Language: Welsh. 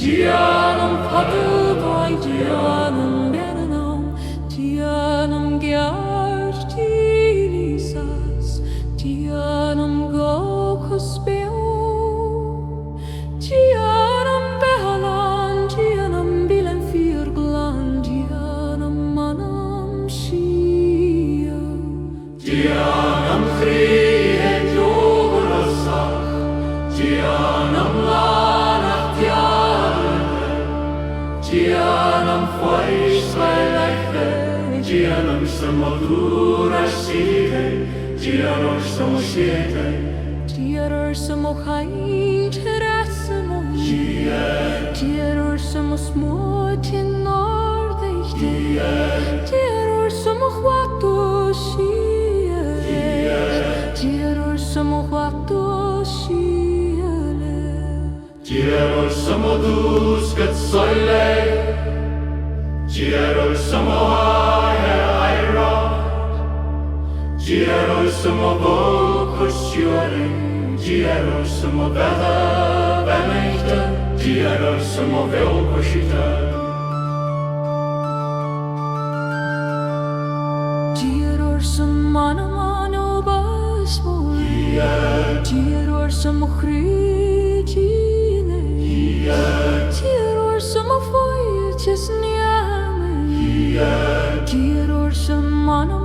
Dianam padubai, Dianam benanam, Dianam gyar dirisas, Dianam gokos beo, Dianam behalan, Dianam bilen firglan, Dianam manam shia, Dianam frihet yogurasach, Dianam Dianam faislailaite, Dianam samodura side, Dianam samosiete, Dianor samochait herasamo, Dianor samosmotin nordechte, Dianor samochwato shie, Dianor samochwato shie. Dianor samodus gat soile, Dianor samohae airot, Dianor samobokosiore, Dianor samovela beneita, Dianor samovelkoshita. Dianor samanamano basmo, Dianor samochri. Dianor samofoites niame, Dianor samano